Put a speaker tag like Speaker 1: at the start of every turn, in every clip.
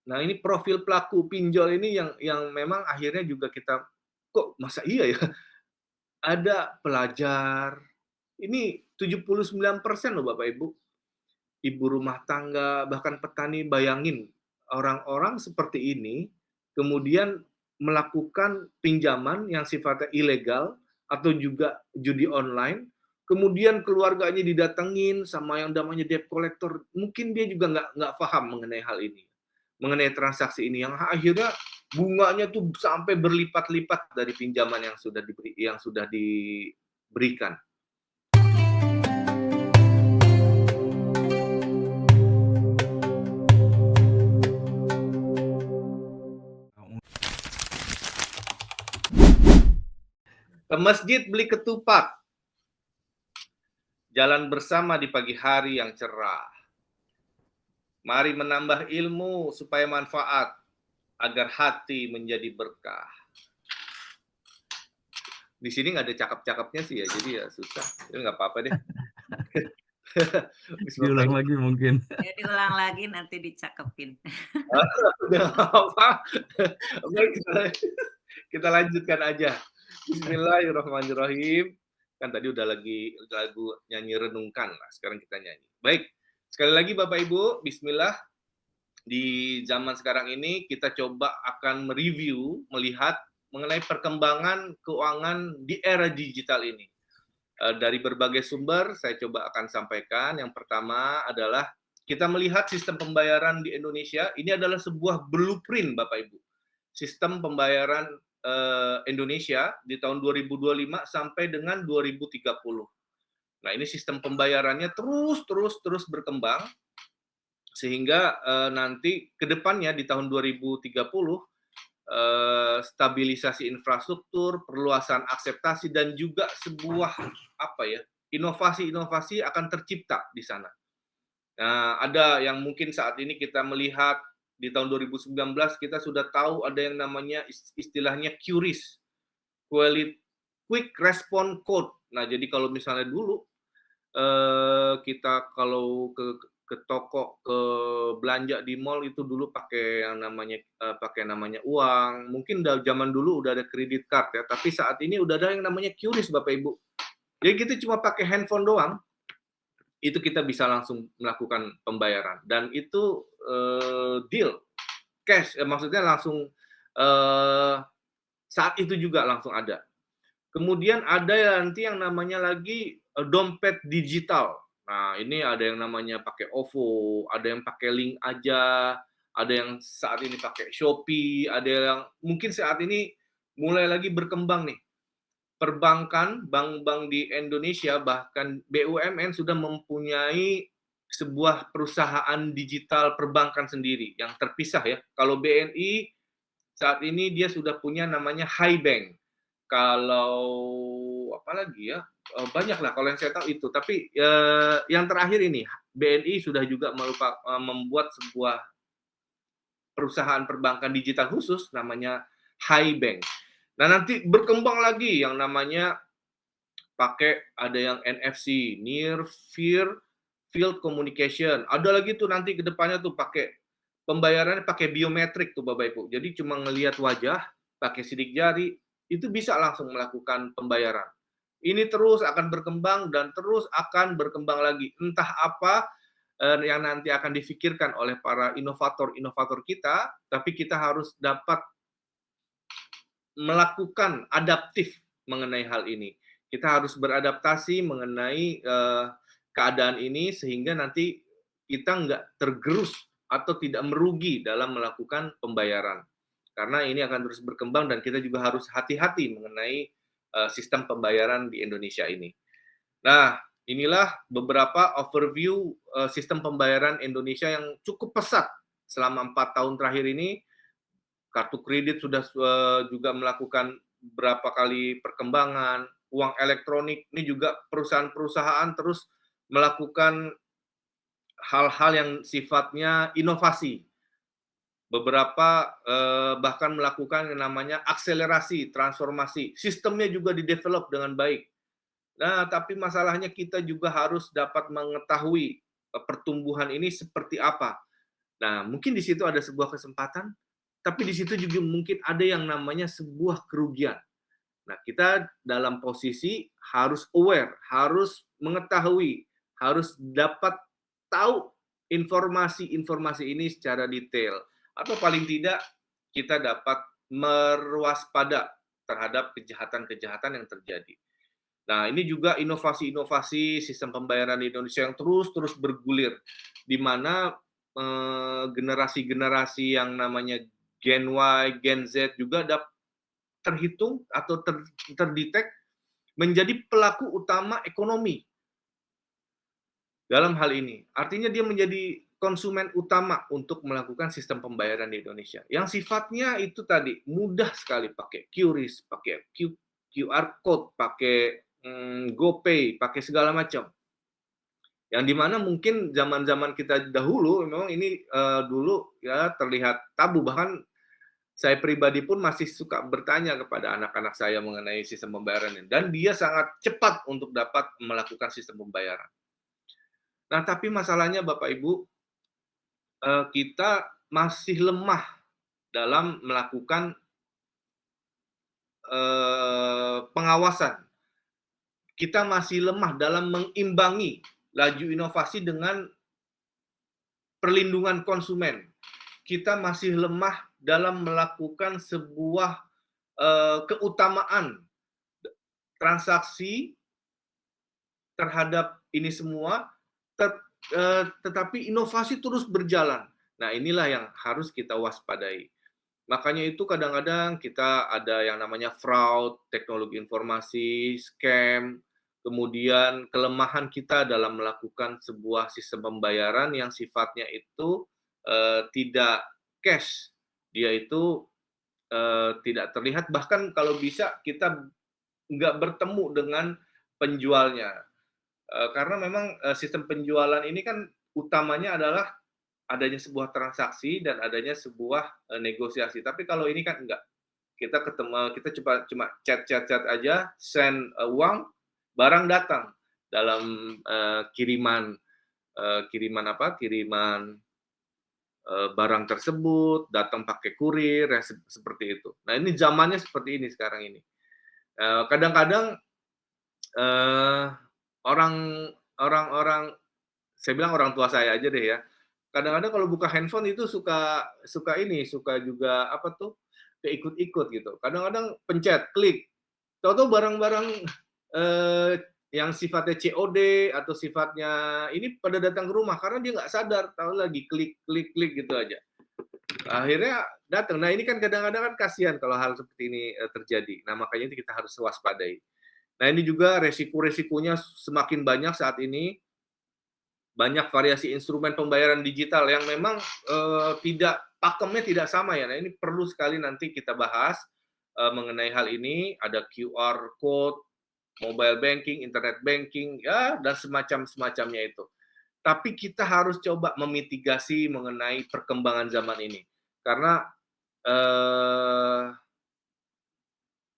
Speaker 1: Nah, ini profil pelaku pinjol ini yang memang akhirnya juga kita, kok masa iya ya? Ada pelajar, ini 79% loh Bapak Ibu, ibu rumah tangga, bahkan petani, bayangin orang-orang seperti ini kemudian melakukan pinjaman yang sifatnya ilegal atau juga judi online, kemudian keluarganya didatengin sama yang namanya debt collector, mungkin dia juga nggak paham mengenai hal ini, mengenai transaksi ini, yang akhirnya bunganya tuh sampai berlipat-lipat dari pinjaman yang sudah diberikan. Ke masjid beli ketupat, jalan bersama di pagi hari yang cerah. Mari menambah ilmu supaya manfaat, agar hati menjadi berkah. Di sini nggak ada cakep-cakepnya sih ya, jadi ya susah. Ya nggak apa-apa deh.
Speaker 2: Diulang lagi mungkin.
Speaker 3: Ya diulang lagi nanti dicakepin.
Speaker 1: Udah apa. Baik, kita lanjutkan aja. Bismillahirrahmanirrahim. Kan tadi udah lagi lagu nyanyi renungkan lah, sekarang kita nyanyi. Baik, sekali lagi Bapak Ibu, bismillah. Di zaman sekarang ini kita coba akan mereview, melihat mengenai perkembangan keuangan di era digital ini. Dari berbagai sumber saya coba akan sampaikan. Yang pertama adalah kita melihat sistem pembayaran di Indonesia, ini adalah sebuah blueprint Bapak Ibu. Sistem pembayaran Indonesia di tahun 2025 sampai dengan 2030. Nah, ini sistem pembayarannya terus berkembang sehingga nanti ke depannya di tahun 2030 stabilisasi infrastruktur, perluasan akseptasi dan juga sebuah apa ya, inovasi-inovasi akan tercipta di sana. Nah, ada yang mungkin saat ini kita melihat di tahun 2019 kita sudah tahu ada yang namanya istilahnya QRIS, Quick Response Code. Nah, jadi kalau misalnya dulu kita kalau ke toko, ke belanja di mall itu dulu pakai yang namanya uang. Mungkin zaman dulu udah ada kredit card ya, tapi saat ini udah ada yang namanya QRIS Bapak Ibu. Jadi kita cuma pakai handphone doang, itu kita bisa langsung melakukan pembayaran dan itu deal cash, maksudnya langsung saat itu juga langsung ada. Kemudian ada nanti yang namanya lagi dompet digital. Nah, ini ada yang namanya pakai OVO, ada yang pakai link aja, ada yang saat ini pakai Shopee, ada yang mungkin saat ini mulai lagi berkembang nih. Perbankan, bank-bank di Indonesia, bahkan BUMN sudah mempunyai sebuah perusahaan digital perbankan sendiri yang terpisah ya. Kalau BNI saat ini dia sudah punya namanya HiBank. Kalau apalagi ya, banyak lah kalau yang saya tahu itu. Tapi yang terakhir ini BNI sudah juga membuat sebuah perusahaan perbankan digital khusus namanya HiBank. Nah, nanti berkembang lagi yang namanya pakai ada yang NFC, Near Field Communication. Ada lagi tuh nanti ke depannya tuh pakai pembayarannya pakai biometrik tuh Bapak Ibu. Jadi cuma ngelihat wajah, pakai sidik jari, itu bisa langsung melakukan pembayaran. Ini terus akan berkembang dan terus akan berkembang lagi. Entah apa yang nanti akan difikirkan oleh para inovator-inovator kita, tapi kita harus dapat melakukan adaptif mengenai hal ini. Kita harus beradaptasi mengenai keadaan ini sehingga nanti kita nggak tergerus atau tidak merugi dalam melakukan pembayaran. Karena ini akan terus berkembang dan kita juga harus hati-hati mengenai sistem pembayaran di Indonesia ini. Nah, inilah beberapa overview sistem pembayaran Indonesia yang cukup pesat selama 4 tahun terakhir ini. Kartu kredit sudah juga melakukan berapa kali perkembangan, uang elektronik ini juga perusahaan-perusahaan terus melakukan hal-hal yang sifatnya inovasi. Beberapa bahkan melakukan yang namanya akselerasi, transformasi. Sistemnya juga di-develop dengan baik. Nah, tapi masalahnya kita juga harus dapat mengetahui pertumbuhan ini seperti apa. Nah, mungkin di situ ada sebuah kesempatan, tapi di situ juga mungkin ada yang namanya sebuah kerugian. Nah, kita dalam posisi harus aware, harus mengetahui, harus dapat tahu informasi-informasi ini secara detail. Atau paling tidak kita dapat merwaspada terhadap kejahatan-kejahatan yang terjadi. Nah, ini juga inovasi-inovasi sistem pembayaran di Indonesia yang terus-terus bergulir, di mana generasi-generasi yang namanya Gen Y, Gen Z juga terhitung atau terdetek menjadi pelaku utama ekonomi dalam hal ini. Artinya dia menjadi konsumen utama untuk melakukan sistem pembayaran di Indonesia. Yang sifatnya itu tadi mudah sekali pakai QRIS, pakai QR code, pakai GoPay, pakai segala macam. Yang dimana mungkin zaman-zaman kita dahulu memang ini dulu ya terlihat tabu, bahkan saya pribadi pun masih suka bertanya kepada anak-anak saya mengenai sistem pembayaran ini, dan dia sangat cepat untuk dapat melakukan sistem pembayaran. Nah, tapi masalahnya Bapak Ibu, kita masih lemah dalam melakukan pengawasan. Kita masih lemah dalam mengimbangi laju inovasi dengan perlindungan konsumen. Kita masih lemah dalam melakukan sebuah keutamaan transaksi terhadap ini semua, tetapi inovasi terus berjalan. Nah, inilah yang harus kita waspadai. Makanya itu kadang-kadang kita ada yang namanya fraud, teknologi informasi, scam, kemudian kelemahan kita dalam melakukan sebuah sistem pembayaran yang sifatnya itu tidak cash. Dia itu tidak terlihat, bahkan kalau bisa kita nggak bertemu dengan penjualnya. Karena memang sistem penjualan ini kan utamanya adalah adanya sebuah transaksi dan adanya sebuah negosiasi. Tapi kalau ini kan enggak. Kita ketemu, kita cuma chat aja, send uang, barang datang dalam kiriman kiriman apa? Kiriman barang tersebut datang pakai kurir ya, seperti itu. Nah, ini zamannya seperti ini sekarang ini. Kadang-kadang eh, orang orang-orang, saya bilang orang tua saya aja deh ya. Kadang-kadang kalau buka handphone itu suka suka ini, suka juga apa tuh, keikut-ikut gitu. Kadang-kadang pencet, klik, tahu-tahu barang-barang eh, yang sifatnya COD atau sifatnya ini pada datang ke rumah karena dia nggak sadar, tahu lagi klik klik klik gitu aja. Akhirnya datang. Nah, ini kan kadang-kadang kan kasihan kalau hal seperti ini terjadi. Nah, makanya itu kita harus waspadai. Nah, ini juga resiko-resikonya semakin banyak saat ini, banyak variasi instrumen pembayaran digital yang memang tidak pakemnya tidak sama ya. Nah, ini perlu sekali nanti kita bahas mengenai hal ini. Ada QR code, mobile banking, internet banking, ya dan semacamnya itu. Tapi kita harus coba memitigasi mengenai perkembangan zaman ini, karena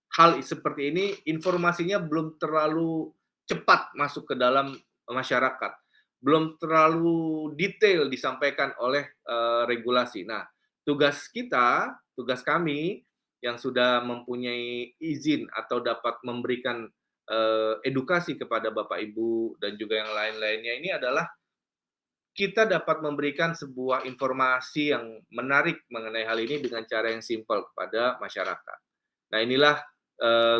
Speaker 1: hal seperti ini informasinya belum terlalu cepat masuk ke dalam masyarakat, belum terlalu detail disampaikan oleh regulasi. Nah, tugas kami yang sudah mempunyai izin atau dapat memberikan edukasi kepada Bapak Ibu dan juga yang lain-lainnya ini adalah kita dapat memberikan sebuah informasi yang menarik mengenai hal ini dengan cara yang simpel kepada masyarakat. Nah, inilah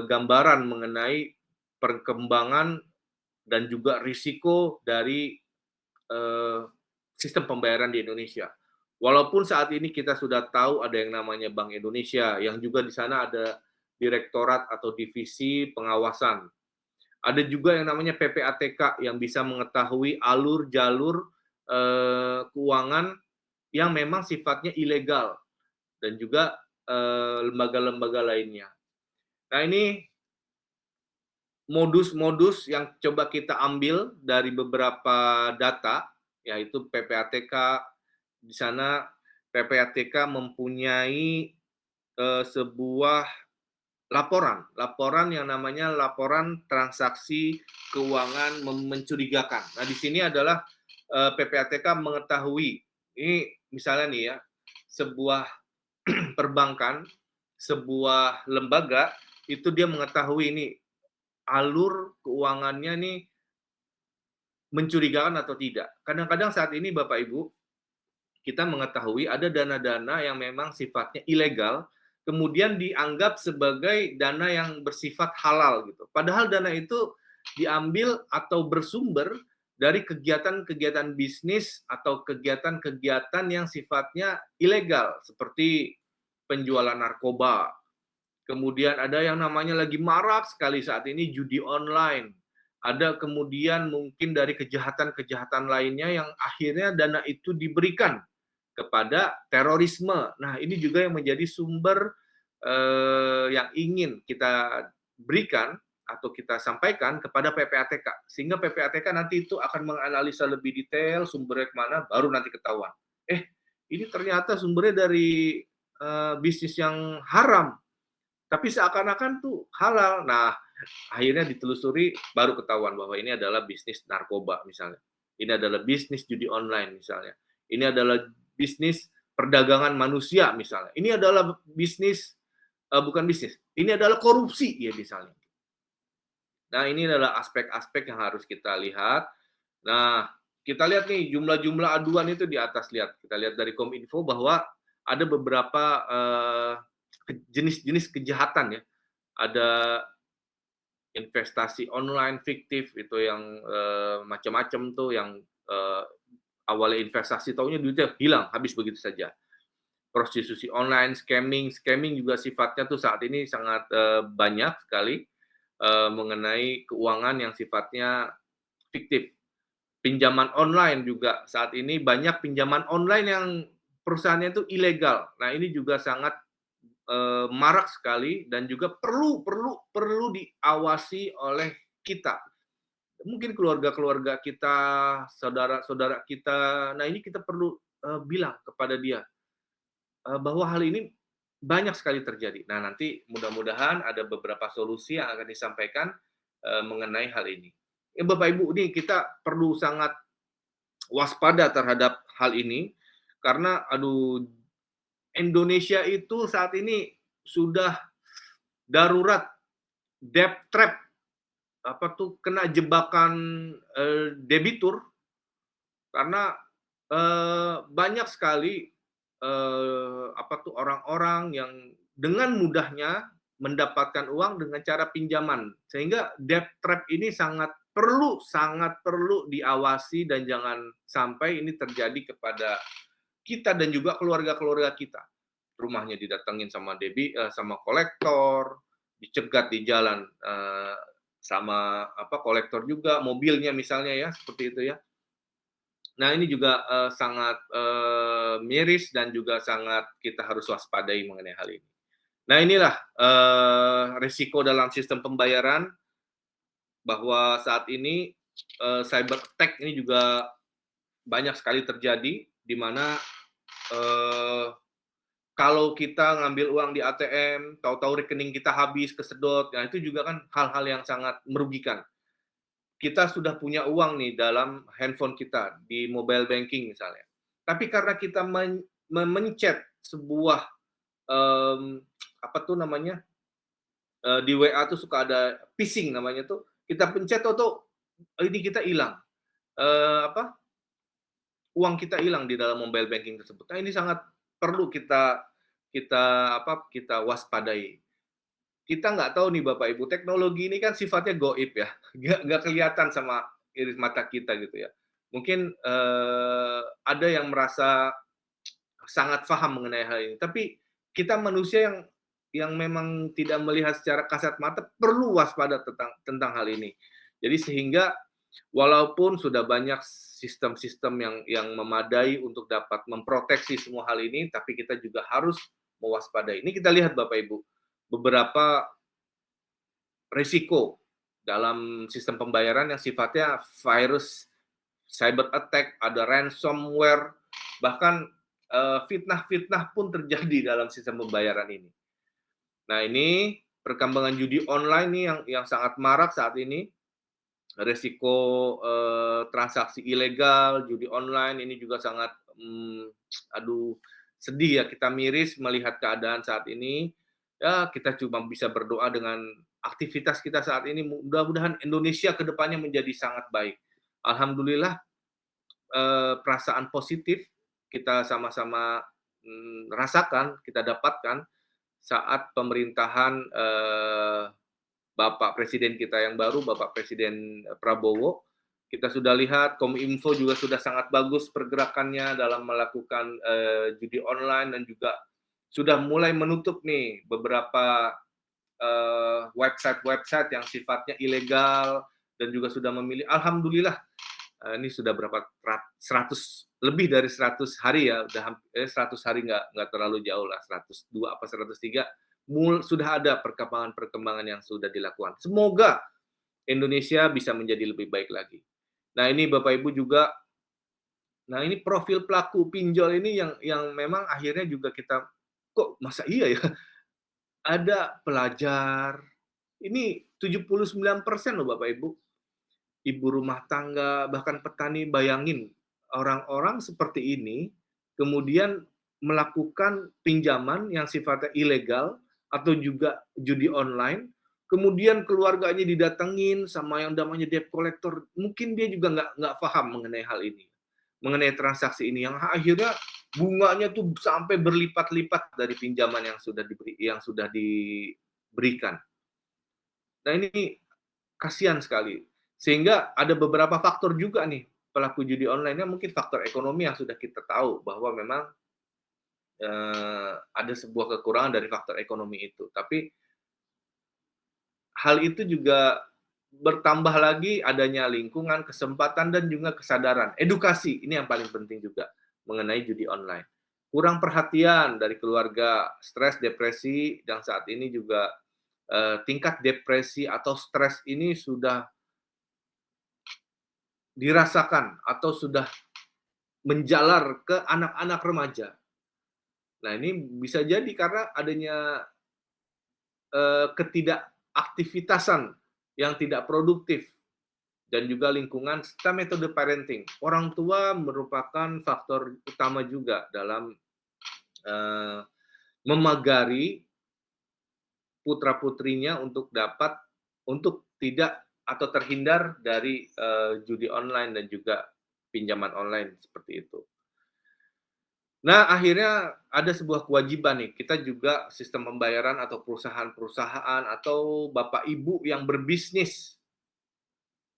Speaker 1: gambaran mengenai perkembangan dan juga risiko dari sistem pembayaran di Indonesia. Walaupun saat ini kita sudah tahu ada yang namanya Bank Indonesia, yang juga di sana ada direktorat atau divisi pengawasan. Ada juga yang namanya PPATK yang bisa mengetahui alur-jalur keuangan yang memang sifatnya ilegal dan juga lembaga-lembaga lainnya. Nah, ini modus-modus yang coba kita ambil dari beberapa data, yaitu PPATK. Di sana PPATK mempunyai sebuah laporan yang namanya laporan transaksi keuangan mencurigakan. Nah, di sini adalah PPATK mengetahui ini misalnya nih ya, sebuah perbankan, sebuah lembaga, itu dia mengetahui nih, alur keuangannya nih mencurigakan atau tidak. Kadang-kadang saat ini Bapak Ibu, kita mengetahui ada dana-dana yang memang sifatnya ilegal, kemudian dianggap sebagai dana yang bersifat halal gitu. Padahal dana itu diambil atau bersumber dari kegiatan-kegiatan bisnis atau kegiatan-kegiatan yang sifatnya ilegal seperti penjualan narkoba. Kemudian ada yang namanya lagi marak sekali saat ini judi online. Ada kemudian mungkin dari kejahatan-kejahatan lainnya yang akhirnya dana itu diberikan kepada terorisme. Nah, ini juga yang menjadi sumber yang ingin kita berikan atau kita sampaikan kepada PPATK. Sehingga PPATK nanti itu akan menganalisa lebih detail sumbernya kemana, baru nanti ketahuan. Ini ternyata sumbernya dari bisnis yang haram, tapi seakan-akan tuh halal. Nah, akhirnya ditelusuri baru ketahuan bahwa ini adalah bisnis narkoba misalnya. Ini adalah bisnis judi online misalnya. Ini adalah bisnis perdagangan manusia misalnya. Ini adalah bisnis bukan bisnis. Ini adalah korupsi ya misalnya. Nah, ini adalah aspek-aspek yang harus kita lihat. Nah, kita lihat nih jumlah-jumlah aduan itu di atas lihat. Kita lihat dari Kominfo bahwa ada beberapa jenis-jenis kejahatan ya. Ada investasi online fiktif itu yang macam-macam tuh yang awalnya investasi taunya duitnya hilang habis begitu saja. Prostitusi online, scamming juga sifatnya tuh saat ini sangat banyak sekali mengenai keuangan yang sifatnya fiktif. Pinjaman online juga saat ini banyak pinjaman online yang perusahaannya itu ilegal. Nah, ini juga sangat marak sekali dan juga perlu diawasi oleh kita. Mungkin keluarga-keluarga kita, saudara-saudara kita. Nah, ini kita perlu bilang kepada dia bahwa hal ini banyak sekali terjadi. Nah, nanti mudah-mudahan ada beberapa solusi yang akan disampaikan mengenai hal ini. Ya, Bapak Ibu, nih kita perlu sangat waspada terhadap hal ini karena Indonesia itu saat ini sudah darurat, debt trap, kena jebakan debitur karena banyak sekali orang-orang yang dengan mudahnya mendapatkan uang dengan cara pinjaman, sehingga debt trap ini sangat perlu diawasi dan jangan sampai ini terjadi kepada kita dan juga keluarga-keluarga kita. Rumahnya didatengin sama sama kolektor, dicegat di jalan sama kolektor juga, mobilnya misalnya ya, seperti itu ya. Nah, ini juga sangat miris dan juga sangat kita harus waspadai mengenai hal ini. Nah, inilah risiko dalam sistem pembayaran bahwa saat ini cyber attack ini juga banyak sekali terjadi di mana kalau kita ngambil uang di ATM, tahu-tahu rekening kita habis, kesedot, nah itu juga kan hal-hal yang sangat merugikan. Kita sudah punya uang nih dalam handphone kita, di mobile banking misalnya. Tapi karena kita memencet sebuah, di WA tuh suka ada phishing namanya tuh, kita pencet tuh ini kita hilang. Uang kita hilang di dalam mobile banking tersebut. Nah, ini sangat perlu kita waspadai. Kita nggak tahu nih Bapak Ibu, teknologi ini kan sifatnya goib ya, nggak kelihatan sama iris mata kita gitu ya. Mungkin ada yang merasa sangat paham mengenai hal ini, tapi kita manusia yang memang tidak melihat secara kasat mata perlu waspada tentang hal ini. Jadi sehingga walaupun sudah banyak sistem-sistem yang memadai untuk dapat memproteksi semua hal ini, tapi kita juga harus mewaspadai. Ini kita lihat Bapak Ibu, beberapa risiko dalam sistem pembayaran yang sifatnya virus, cyber attack, ada ransomware, bahkan fitnah-fitnah pun terjadi dalam sistem pembayaran ini. Nah, ini perkembangan judi online nih yang sangat marak saat ini. Risiko transaksi ilegal, judi online ini juga sangat aduh sedih ya, kita miris melihat keadaan saat ini. Ya kita cuma bisa berdoa dengan aktivitas kita saat ini, mudah-mudahan Indonesia ke depannya menjadi sangat baik. Alhamdulillah, perasaan positif kita sama-sama, rasakan, kita dapatkan saat pemerintahan, Bapak Presiden kita yang baru, Bapak Presiden Prabowo. Kita sudah lihat Kominfo juga sudah sangat bagus pergerakannya dalam melakukan, judi online dan juga sudah mulai menutup nih beberapa, website-website yang sifatnya ilegal dan juga sudah memilih alhamdulillah, ini sudah berapa 100 lebih dari 100 hari ya, udah 100 hari nggak terlalu jauh lah, 102 apa 103 sudah ada perkembangan-perkembangan yang sudah dilakukan. Semoga Indonesia bisa menjadi lebih baik lagi. Nah ini Bapak Ibu juga, nah ini profil pelaku pinjol ini yang memang akhirnya juga kita, kok masa iya ya? Ada pelajar, ini 79% loh Bapak Ibu, ibu rumah tangga, bahkan petani, bayangin orang-orang seperti ini kemudian melakukan pinjaman yang sifatnya ilegal atau juga judi online, kemudian keluarganya didatengin sama yang namanya debt collector, mungkin dia juga nggak paham mengenai hal ini, mengenai transaksi ini, yang akhirnya bunganya tuh sampai berlipat-lipat dari pinjaman yang sudah diberikan. Nah ini kasihan sekali. Sehingga ada beberapa faktor juga nih, pelaku judi online-nya mungkin faktor ekonomi yang sudah kita tahu bahwa memang, ada sebuah kekurangan dari faktor ekonomi itu. Tapi hal itu juga bertambah lagi adanya lingkungan, kesempatan, dan juga kesadaran. Edukasi, ini yang paling penting juga mengenai judi online. Kurang perhatian dari keluarga, stres, depresi, dan saat ini juga tingkat depresi atau stres ini sudah dirasakan atau sudah menjalar ke anak-anak remaja. Nah, ini bisa jadi karena adanya, ketidakaktivitasan yang tidak produktif dan juga lingkungan serta metode parenting. Orang tua merupakan faktor utama juga dalam, eee, memagari putra-putrinya untuk tidak atau terhindar dari, judi online dan juga pinjaman online seperti itu. Nah, akhirnya ada sebuah kewajiban nih, kita juga sistem pembayaran atau perusahaan-perusahaan atau bapak ibu yang berbisnis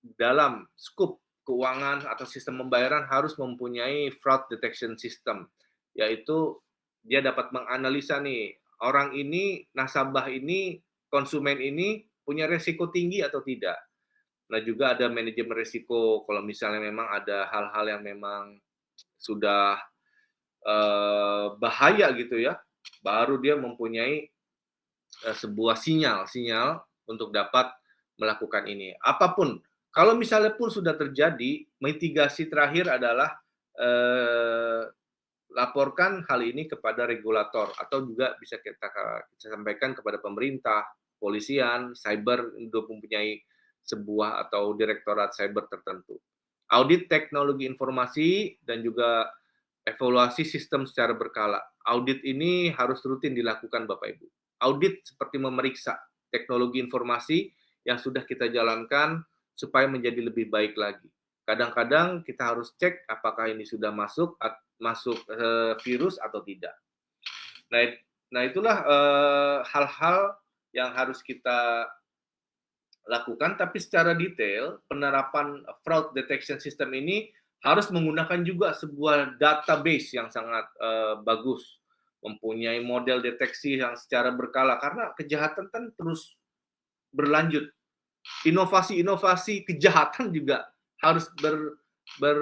Speaker 1: dalam skup keuangan atau sistem pembayaran harus mempunyai fraud detection system, yaitu dia dapat menganalisa nih, orang ini, nasabah ini, konsumen ini punya resiko tinggi atau tidak. Nah, juga ada manajemen risiko kalau misalnya memang ada hal-hal yang memang sudah, bahaya gitu ya, baru dia mempunyai, sebuah sinyal untuk dapat melakukan ini. Apapun, kalau misalnya pun sudah terjadi, mitigasi terakhir adalah, eee, laporkan hal ini kepada regulator atau juga bisa kita sampaikan kepada pemerintah, polisian, cyber untuk mempunyai sebuah atau direktorat cyber tertentu. Audit teknologi informasi dan juga evaluasi sistem secara berkala. Audit ini harus rutin dilakukan Bapak Ibu. Audit seperti memeriksa teknologi informasi yang sudah kita jalankan supaya menjadi lebih baik lagi. Kadang-kadang kita harus cek apakah ini sudah masuk virus atau tidak. Nah, itulah hal-hal yang harus kita lakukan, tapi secara detail penerapan fraud detection system ini harus menggunakan juga sebuah database yang sangat bagus, mempunyai model deteksi yang secara berkala karena kejahatan kan terus berlanjut. Inovasi-inovasi kejahatan juga harus ber, ber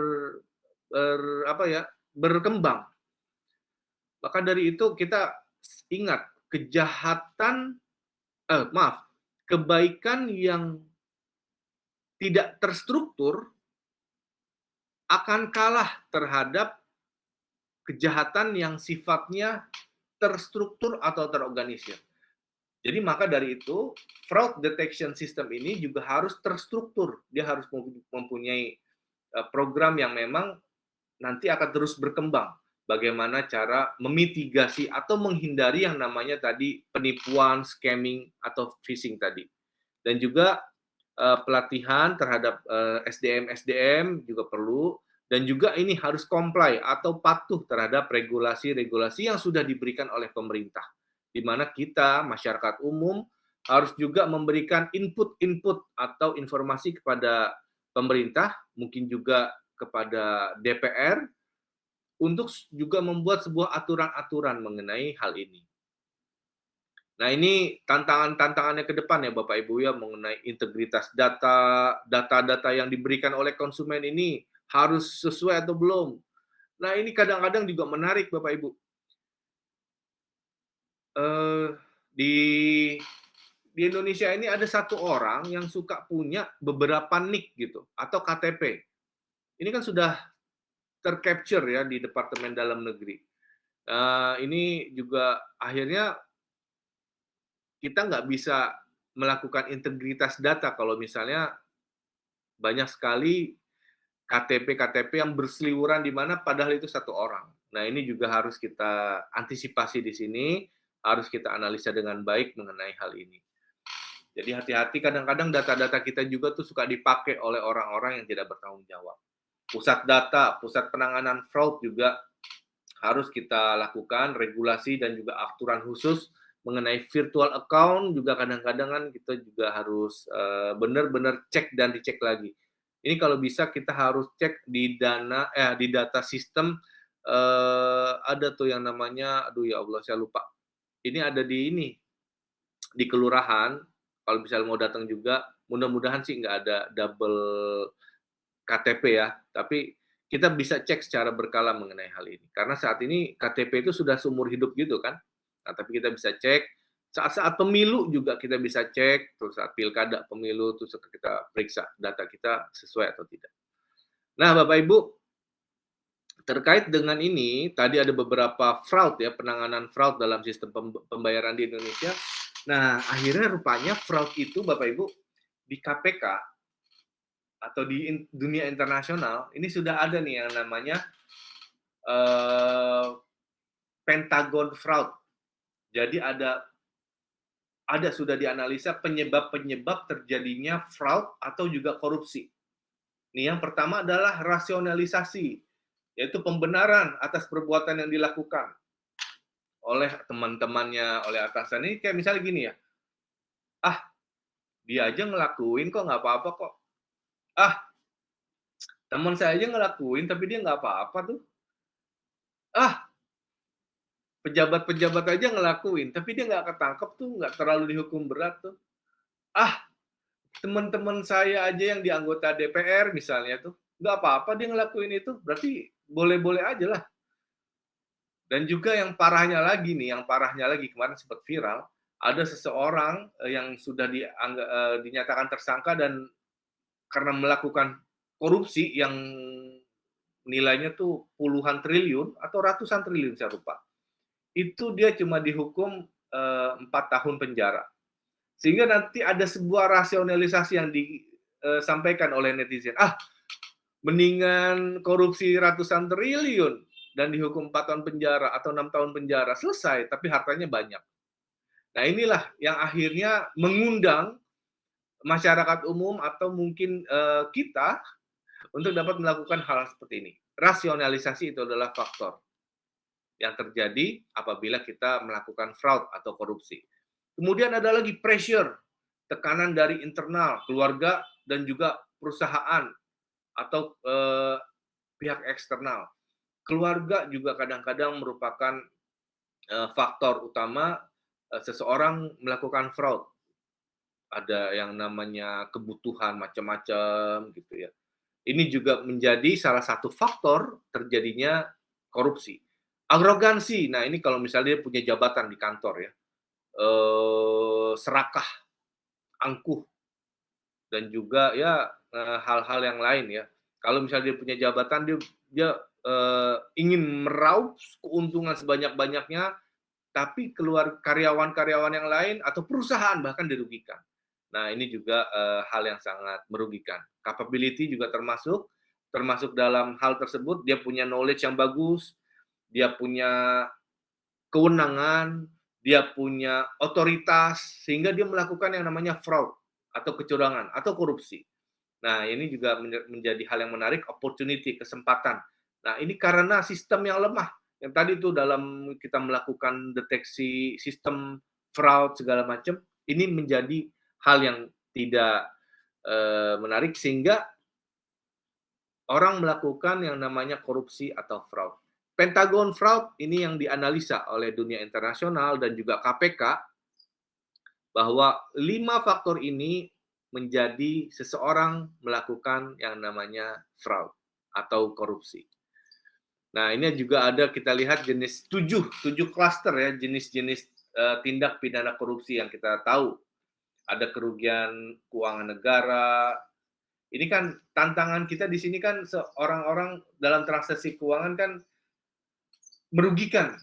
Speaker 1: apa ya berkembang. Maka dari itu kita ingat kejahatan, maaf, kebaikan yang tidak terstruktur akan kalah terhadap kejahatan yang sifatnya terstruktur atau terorganisir. Jadi maka dari itu, fraud detection system ini juga harus terstruktur. Dia harus mempunyai program yang memang nanti akan terus berkembang. Bagaimana cara memitigasi atau menghindari yang namanya tadi penipuan, scamming, atau phishing tadi. Dan juga pelatihan terhadap SDM-SDM juga perlu, dan juga ini harus comply atau patuh terhadap regulasi-regulasi yang sudah diberikan oleh pemerintah. Di mana kita, masyarakat umum, harus juga memberikan input-input atau informasi kepada pemerintah, mungkin juga kepada DPR, untuk juga membuat sebuah aturan-aturan mengenai hal ini. Nah, ini tantangan-tantangannya ke depan ya Bapak Ibu ya, mengenai integritas data, data-data yang diberikan oleh konsumen ini harus sesuai atau belum. Nah, ini kadang-kadang juga menarik Bapak Ibu. Eh, di di Indonesia ini ada satu orang yang suka punya beberapa NIK gitu atau KTP. Ini kan sudah tercapture ya di Departemen Dalam Negeri. Ini juga akhirnya kita nggak bisa melakukan integritas data kalau misalnya banyak sekali KTP-KTP yang berseliweran di mana padahal itu satu orang. Nah, ini juga harus kita antisipasi di sini, harus kita analisa dengan baik mengenai hal ini. Jadi hati-hati, kadang-kadang data-data kita juga tuh suka dipakai oleh orang-orang yang tidak bertanggung jawab. Pusat data, pusat penanganan fraud juga harus kita lakukan regulasi dan juga aturan khusus mengenai virtual account, juga kadang-kadang kan kita juga harus benar-benar cek dan dicek lagi. Ini kalau bisa kita harus cek di di data sistem, ada tuh yang namanya, aduh ya Allah saya lupa. Ini ada di kelurahan, kalau misalnya mau datang juga, mudah-mudahan sih nggak ada double KTP ya, tapi kita bisa cek secara berkala mengenai hal ini. Karena saat ini KTP itu sudah seumur hidup gitu kan. Nah, tapi kita bisa cek, saat-saat pemilu juga kita bisa cek, terus saat pilkada pemilu, terus kita periksa data kita sesuai atau tidak. Nah, Bapak Ibu, terkait dengan ini, tadi ada beberapa fraud ya, penanganan fraud dalam sistem pembayaran di Indonesia. Nah, akhirnya rupanya fraud itu Bapak Ibu di KPK atau di dunia internasional ini sudah ada nih yang namanya Pentagon fraud. Jadi ada sudah dianalisa penyebab-penyebab terjadinya fraud atau juga korupsi. Nih yang pertama adalah rasionalisasi, yaitu pembenaran atas perbuatan yang dilakukan oleh teman-temannya, oleh atasan. Ini kayak misalnya gini ya, ah dia aja ngelakuin kok nggak apa-apa kok. Ah, teman saya aja ngelakuin tapi dia nggak apa-apa tuh. Ah, pejabat-pejabat aja ngelakuin tapi dia nggak ketangkep tuh, nggak terlalu dihukum berat tuh. Ah, teman-teman saya aja yang di anggota DPR misalnya tuh, nggak apa-apa dia ngelakuin itu, berarti boleh-boleh aja lah. Dan juga yang parahnya lagi nih, yang parahnya lagi kemarin sempat viral, ada seseorang yang sudah dinyatakan tersangka dan karena melakukan korupsi yang nilainya tuh puluhan triliun atau ratusan triliun saya lupa. Itu dia cuma dihukum 4 tahun penjara. Sehingga nanti ada sebuah rasionalisasi yang disampaikan oleh netizen. Ah, mendingan korupsi ratusan triliun dan dihukum 4 tahun penjara atau 6 tahun penjara, selesai, tapi hartanya banyak. Nah, inilah yang akhirnya mengundang masyarakat umum atau mungkin kita untuk dapat melakukan hal seperti ini. Rasionalisasi itu adalah faktor yang terjadi apabila kita melakukan fraud atau korupsi. Kemudian ada lagi pressure, tekanan dari internal, keluarga, dan juga perusahaan atau pihak eksternal. Keluarga juga kadang-kadang merupakan faktor utama seseorang melakukan fraud. Ada yang namanya kebutuhan macam-macam gitu ya. Ini juga menjadi salah satu faktor terjadinya korupsi. Arogansi, nah ini kalau misalnya dia punya jabatan di kantor ya, serakah, angkuh, dan juga ya hal-hal yang lain ya. Kalau misalnya dia punya jabatan, dia ingin meraup keuntungan sebanyak-banyaknya, tapi keluar karyawan-karyawan yang lain atau perusahaan bahkan dirugikan. Nah, ini juga hal yang sangat merugikan. Capability juga termasuk, termasuk dalam hal tersebut, dia punya knowledge yang bagus, dia punya kewenangan, dia punya otoritas, sehingga dia melakukan yang namanya fraud atau kecurangan atau korupsi. Nah, ini juga menjadi hal yang menarik, opportunity, kesempatan. Nah, ini karena sistem yang lemah. Yang tadi itu dalam kita melakukan deteksi sistem fraud segala macam, ini menjadi hal yang tidak menarik sehingga orang melakukan yang namanya korupsi atau fraud. Pentagon Fraud ini yang dianalisa oleh dunia internasional dan juga KPK bahwa 5 faktor ini menjadi seseorang melakukan yang namanya fraud atau korupsi. Nah, ini juga ada kita lihat jenis 7 klaster ya, jenis-jenis tindak pidana korupsi yang kita tahu. Ada kerugian keuangan negara. Ini kan tantangan kita di sini kan orang-orang dalam transaksi keuangan kan merugikan.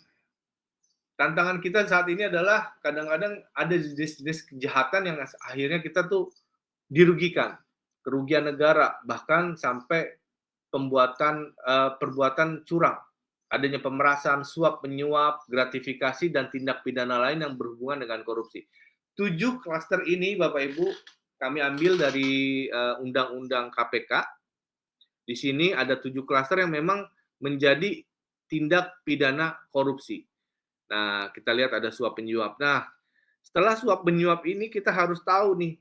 Speaker 1: Tantangan kita saat ini adalah kadang-kadang ada jenis-jenis kejahatan yang akhirnya kita tuh dirugikan, kerugian negara, bahkan sampai perbuatan curang, adanya pemerasan, suap menyuap, gratifikasi, dan tindak pidana lain yang berhubungan dengan korupsi. 7 klaster ini, Bapak Ibu, kami ambil dari Undang-Undang KPK. Di sini ada 7 klaster yang memang menjadi tindak pidana korupsi. Nah, kita lihat ada suap menyuap. Nah, setelah suap menyuap ini kita harus tahu nih,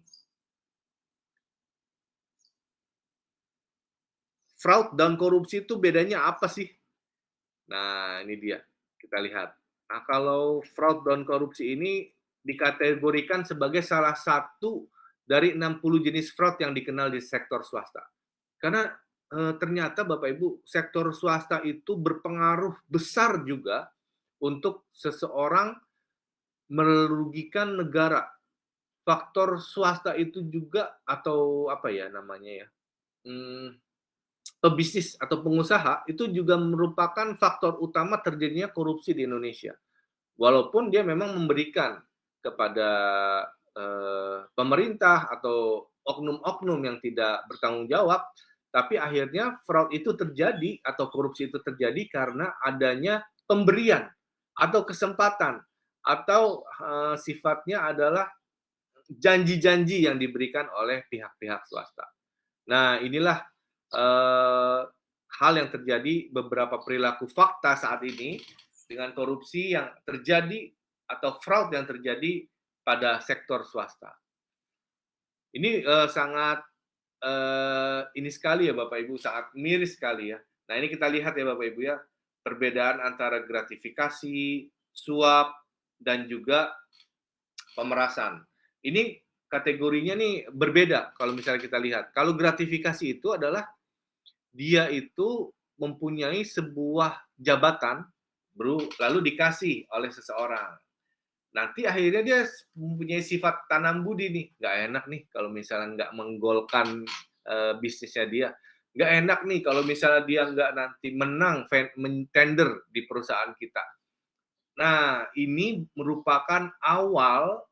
Speaker 1: fraud dan korupsi itu bedanya apa sih? Nah, ini dia. Kita lihat. Nah, kalau fraud dan korupsi ini dikategorikan sebagai salah satu dari 60 jenis fraud yang dikenal di sektor swasta. Karena ternyata Bapak Ibu, sektor swasta itu berpengaruh besar juga untuk seseorang merugikan negara. Faktor swasta itu juga atau apa ya namanya ya, pebisnis atau pengusaha itu juga merupakan faktor utama terjadinya korupsi di Indonesia. Walaupun dia memang memberikan kepada pemerintah atau oknum-oknum yang tidak bertanggung jawab, tapi akhirnya fraud itu terjadi atau korupsi itu terjadi karena adanya pemberian atau kesempatan atau sifatnya adalah janji-janji yang diberikan oleh pihak-pihak swasta. Nah, inilah hal yang terjadi, beberapa perilaku fakta saat ini dengan korupsi yang terjadi atau fraud yang terjadi pada sektor swasta. Ini sangat ini sekali ya Bapak Ibu, sangat miris sekali ya. Nah, ini kita lihat ya Bapak Ibu ya, perbedaan antara gratifikasi, suap, dan juga pemerasan. Ini kategorinya nih berbeda kalau misalnya kita lihat. Kalau gratifikasi itu adalah dia itu mempunyai sebuah jabatan, lalu dikasih oleh seseorang. Nanti akhirnya dia mempunyai sifat tanam budi nih, nggak enak nih kalau misalnya nggak menggolkan bisnisnya dia. Nggak enak nih kalau misalnya dia nggak nanti menang tender di perusahaan kita. Nah, ini merupakan awal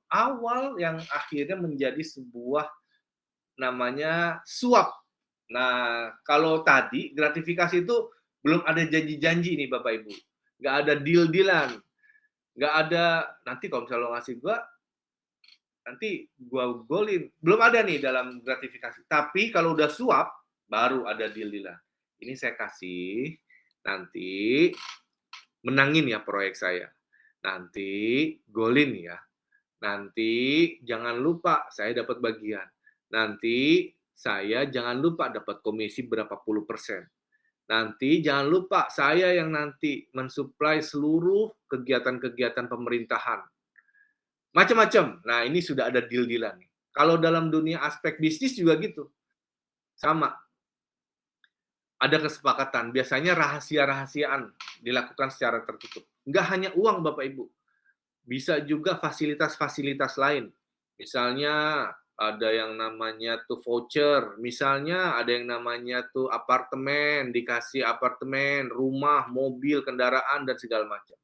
Speaker 1: yang akhirnya menjadi sebuah namanya suap. Nah, kalau tadi gratifikasi itu belum ada janji-janji nih Bapak Ibu. Nggak ada deal-dealan. Nggak ada, nanti kalau misalnya lo ngasih gua, nanti gua golin. Belum ada nih dalam gratifikasi. Tapi kalau udah suap, baru ada deal-dealan. Ini saya kasih, nanti menangin ya proyek saya. Nanti golin ya. Nanti jangan lupa saya dapat bagian. Nanti saya jangan lupa dapat komisi berapa puluh persen. Nanti jangan lupa saya yang nanti mensuplai seluruh kegiatan-kegiatan pemerintahan. Macam-macam. Nah, ini sudah ada deal-dealan nih. Kalau dalam dunia aspek bisnis juga gitu. Sama. Ada kesepakatan. Biasanya rahasia-rahasiaan dilakukan secara tertutup. Nggak hanya uang, Bapak Ibu. Bisa juga fasilitas-fasilitas lain. Misalnya ada yang namanya tuh voucher, misalnya ada yang namanya tuh apartemen, dikasih apartemen, rumah, mobil, kendaraan, dan segala macam.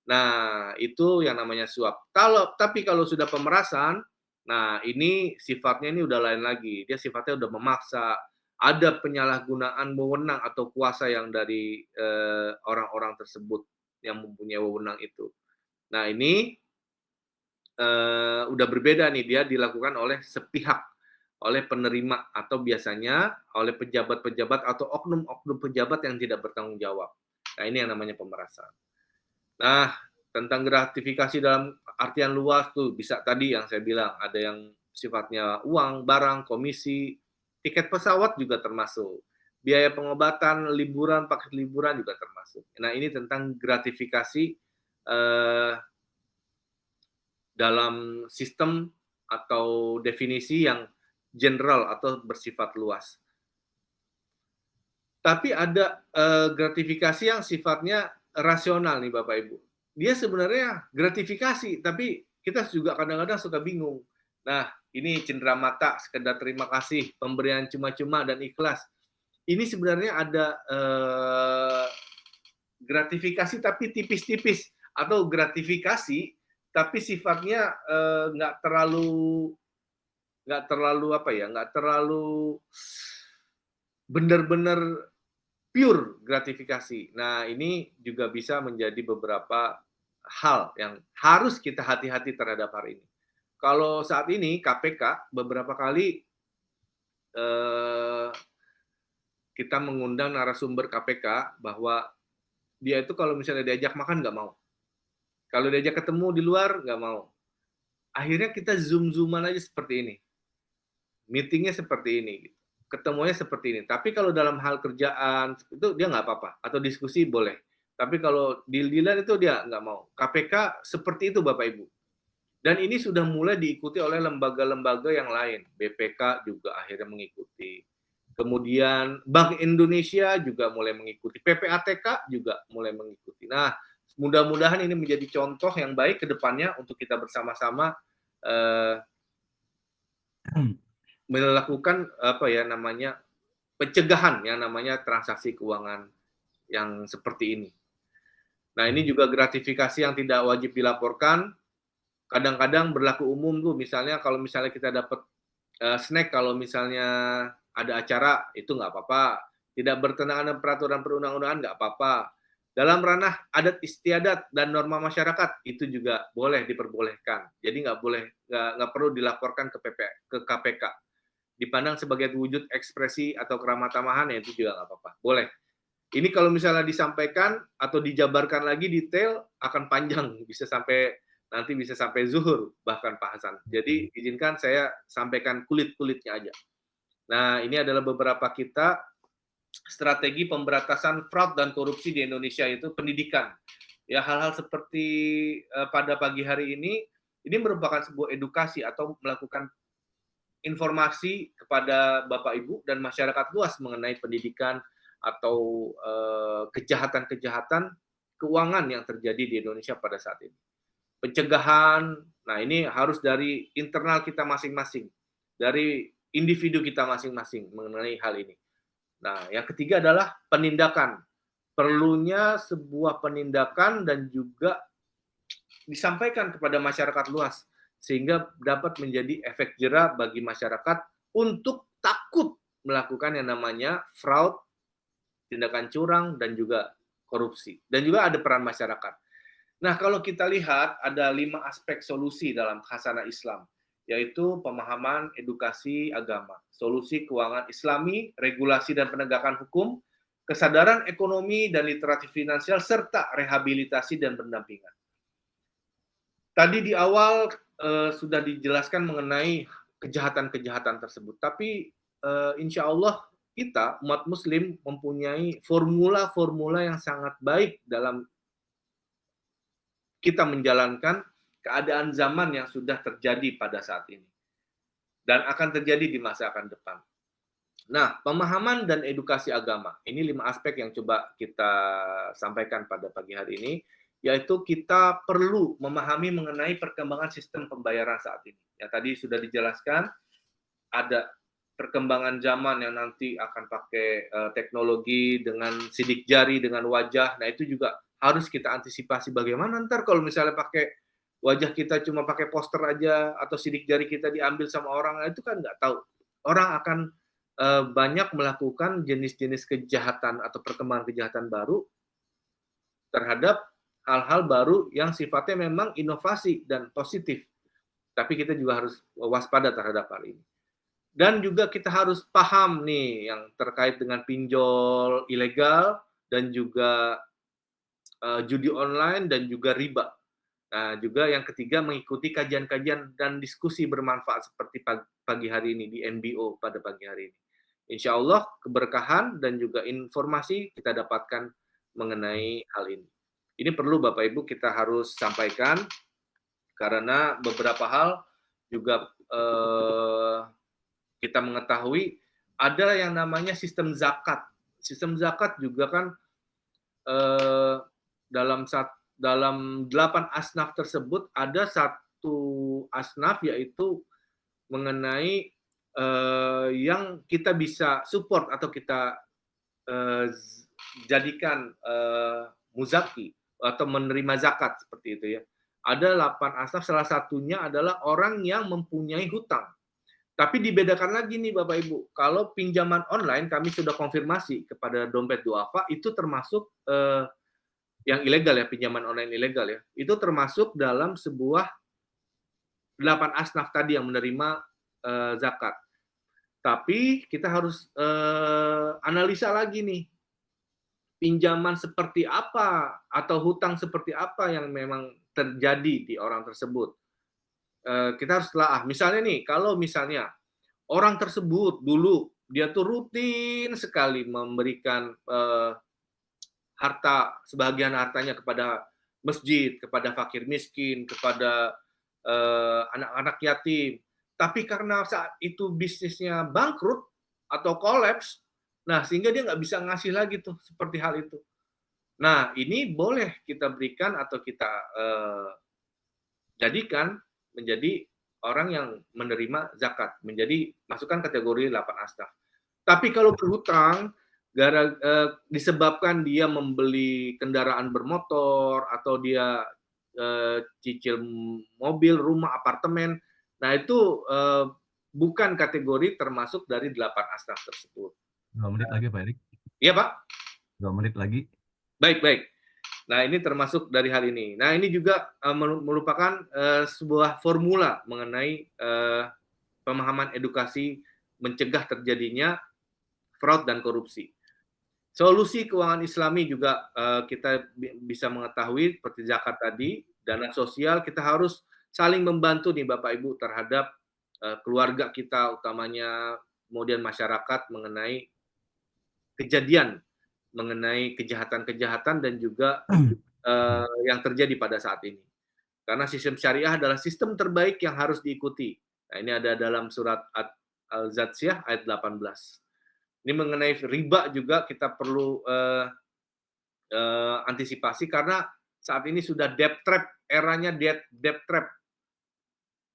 Speaker 1: Nah, itu yang namanya suap. Tapi kalau sudah pemerasan, nah ini sifatnya ini udah lain lagi. Dia sifatnya udah memaksa, ada penyalahgunaan wewenang atau kuasa yang dari orang-orang tersebut yang mempunyai wewenang itu. Nah ini udah berbeda nih, dia dilakukan oleh sepihak, oleh penerima atau biasanya oleh pejabat-pejabat atau oknum-oknum pejabat yang tidak bertanggung jawab. Nah ini yang namanya pemerasan. Nah tentang gratifikasi dalam artian luas tuh bisa tadi yang saya bilang, ada yang sifatnya uang, barang, komisi, tiket pesawat juga termasuk, biaya pengobatan, liburan, paket liburan juga termasuk. Nah ini tentang gratifikasi dalam sistem atau definisi yang general atau bersifat luas. Tapi ada gratifikasi yang sifatnya rasional nih Bapak Ibu. Dia sebenarnya gratifikasi, tapi kita juga kadang-kadang suka bingung. Nah, ini cendera mata, sekedar terima kasih, pemberian cuma-cuma dan ikhlas. Ini sebenarnya ada gratifikasi tapi tipis-tipis, atau gratifikasi tapi sifatnya nggak terlalu apa ya, nggak terlalu benar-benar pure gratifikasi. Nah, ini juga bisa menjadi beberapa hal yang harus kita hati-hati terhadap hari ini. Kalau saat ini KPK beberapa kali kita mengundang narasumber KPK bahwa dia itu kalau misalnya diajak makan nggak mau. Kalau diajak ketemu di luar nggak mau. Akhirnya kita zoom-zooman aja seperti ini. Meetingnya seperti ini. Ketemunya seperti ini. Tapi kalau dalam hal kerjaan itu dia nggak apa-apa, atau diskusi boleh. Tapi kalau deal-dealan itu dia nggak mau. KPK seperti itu Bapak Ibu. Dan ini sudah mulai diikuti oleh lembaga-lembaga yang lain. BPK juga akhirnya mengikuti. Kemudian Bank Indonesia juga mulai mengikuti. PPATK juga mulai mengikuti. Nah, mudah-mudahan ini menjadi contoh yang baik ke depannya untuk kita bersama-sama melakukan apa ya namanya pencegahan yang namanya transaksi keuangan yang seperti ini. Nah, ini juga gratifikasi yang tidak wajib dilaporkan. Kadang-kadang berlaku umum tuh, misalnya kalau misalnya kita dapat snack kalau misalnya ada acara, itu nggak apa-apa. Tidak bertentangan dengan peraturan perundang-undangan nggak apa-apa. Dalam ranah adat istiadat dan norma masyarakat itu juga boleh diperbolehkan. Jadi nggak perlu dilaporkan ke KPK. Dipandang sebagai wujud ekspresi atau keramatamahan, ya itu juga nggak apa-apa. Boleh. Ini kalau misalnya disampaikan atau dijabarkan lagi detail akan panjang, nanti bisa sampai zuhur bahkan Pak Hasan. Jadi izinkan saya sampaikan kulit-kulitnya aja. Nah, ini adalah beberapa kita strategi pemberantasan fraud dan korupsi di Indonesia, itu pendidikan. Ya, hal-hal seperti pada pagi hari ini merupakan sebuah edukasi atau melakukan informasi kepada Bapak Ibu dan masyarakat luas mengenai pendidikan atau kejahatan-kejahatan keuangan yang terjadi di Indonesia pada saat ini. Pencegahan, nah ini harus dari internal kita masing-masing, dari individu kita masing-masing mengenai hal ini. Nah, yang ketiga adalah penindakan. Perlunya sebuah penindakan dan juga disampaikan kepada masyarakat luas, sehingga dapat menjadi efek jera bagi masyarakat untuk takut melakukan yang namanya fraud, tindakan curang, dan juga korupsi. Dan juga ada peran masyarakat. Nah, kalau kita lihat ada 5 aspek solusi dalam khasanah Islam, yaitu pemahaman edukasi agama, solusi keuangan Islami, regulasi dan penegakan hukum, kesadaran ekonomi dan literasi finansial, serta rehabilitasi dan pendampingan. Tadi di awal sudah dijelaskan mengenai kejahatan-kejahatan tersebut, tapi insya Allah kita, umat muslim, mempunyai formula-formula yang sangat baik dalam kita menjalankan keadaan zaman yang sudah terjadi pada saat ini dan akan terjadi di masa akan depan. Nah, pemahaman dan edukasi agama, ini 5 aspek yang coba kita sampaikan pada pagi hari ini, yaitu kita perlu memahami mengenai perkembangan sistem pembayaran saat ini. Yang tadi sudah dijelaskan, ada perkembangan zaman yang nanti akan pakai teknologi dengan sidik jari, dengan wajah. Nah, itu juga harus kita antisipasi bagaimana ntar kalau misalnya pakai wajah kita cuma pakai poster aja atau sidik jari kita diambil sama orang, itu kan nggak tahu. Orang akan banyak melakukan jenis-jenis kejahatan atau perkembangan kejahatan baru terhadap hal-hal baru yang sifatnya memang inovasi dan positif. Tapi kita juga harus waspada terhadap hal ini. Dan juga kita harus paham nih yang terkait dengan pinjol ilegal dan juga judi online dan juga riba. Nah, juga yang ketiga mengikuti kajian-kajian dan diskusi bermanfaat seperti pagi hari ini di NBO pada pagi hari ini. Insya Allah keberkahan dan juga informasi kita dapatkan mengenai hal ini. Ini perlu Bapak Ibu kita harus sampaikan karena beberapa hal juga kita mengetahui ada yang namanya sistem zakat. Sistem zakat juga kan dalam 8 asnaf tersebut ada satu asnaf yaitu mengenai yang kita bisa support atau kita jadikan muzaki atau menerima zakat seperti itu ya. Ada 8 asnaf, salah satunya adalah orang yang mempunyai hutang. Tapi dibedakan lagi nih Bapak Ibu, kalau pinjaman online kami sudah konfirmasi kepada Dompet Duafa itu termasuk yang ilegal ya, pinjaman online ilegal ya. Itu termasuk dalam sebuah 8 asnaf tadi yang menerima zakat. Tapi kita harus analisa lagi nih, pinjaman seperti apa atau hutang seperti apa yang memang terjadi di orang tersebut. Kita harus telah, misalnya nih, kalau misalnya orang tersebut dulu dia tuh rutin sekali memberikan harta, sebagian hartanya kepada masjid, kepada fakir miskin, kepada anak-anak yatim. Tapi karena saat itu bisnisnya bangkrut atau kolaps, nah sehingga dia nggak bisa ngasih lagi tuh seperti hal itu. Nah ini boleh kita berikan atau kita jadikan menjadi orang yang menerima zakat, menjadi masukkan kategori 8 asnaf. Tapi kalau berhutang disebabkan dia membeli kendaraan bermotor atau dia cicil mobil, rumah, apartemen, nah itu bukan kategori termasuk dari 8 asnaf tersebut.
Speaker 2: 2 menit lagi Pak Erik.
Speaker 1: Iya Pak?
Speaker 2: 2 menit lagi.
Speaker 1: Baik. Nah ini termasuk dari hal ini. Nah ini juga merupakan sebuah formula mengenai pemahaman edukasi mencegah terjadinya fraud dan korupsi. Solusi keuangan Islami juga kita bisa mengetahui seperti zakat tadi, dana sosial kita harus saling membantu nih Bapak Ibu terhadap keluarga kita utamanya, kemudian masyarakat mengenai kejadian mengenai kejahatan-kejahatan dan juga yang terjadi pada saat ini. Karena sistem syariah adalah sistem terbaik yang harus diikuti. Nah, ini ada dalam surat Al-Zatsiyah ayat 18. Ini mengenai riba juga kita perlu antisipasi karena saat ini sudah debt trap, eranya debt trap,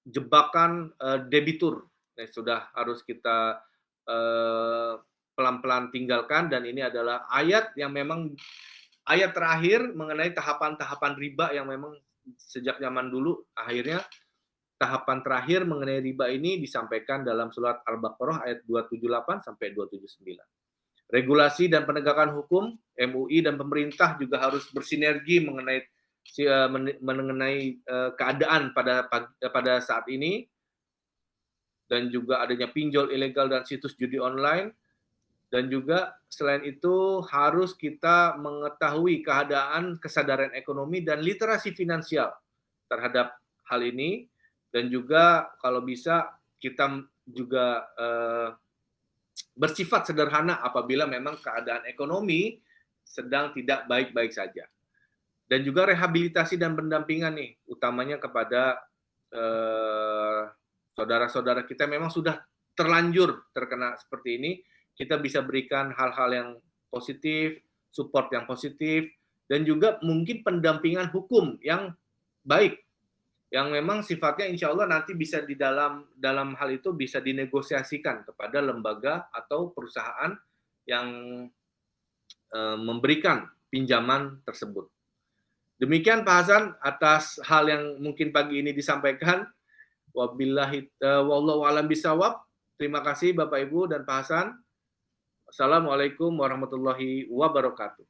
Speaker 1: jebakan debitur. Nah, sudah harus kita pelan-pelan tinggalkan dan ini adalah ayat yang memang ayat terakhir mengenai tahapan-tahapan riba yang memang sejak zaman dulu akhirnya tahapan terakhir mengenai riba ini disampaikan dalam surat Al-Baqarah ayat 278 sampai 279. Regulasi dan penegakan hukum MUI dan pemerintah juga harus bersinergi mengenai keadaan pada saat ini dan juga adanya pinjol ilegal dan situs judi online. Dan juga selain itu harus kita mengetahui keadaan kesadaran ekonomi dan literasi finansial terhadap hal ini. Dan juga kalau bisa kita juga bersifat sederhana apabila memang keadaan ekonomi sedang tidak baik-baik saja. Dan juga rehabilitasi dan pendampingan nih, utamanya kepada saudara-saudara kita memang sudah terlanjur terkena seperti ini. Kita bisa berikan hal-hal yang positif, support yang positif, dan juga mungkin pendampingan hukum yang baik, yang memang sifatnya insya Allah nanti bisa di dalam hal itu bisa dinegosiasikan kepada lembaga atau perusahaan yang memberikan pinjaman tersebut. Demikian Pak Hasan atas hal yang mungkin pagi ini disampaikan. Wabillahi wallahu alam bisawab. Terima kasih Bapak Ibu dan Pak Hasan. Assalamualaikum warahmatullahi wabarakatuh.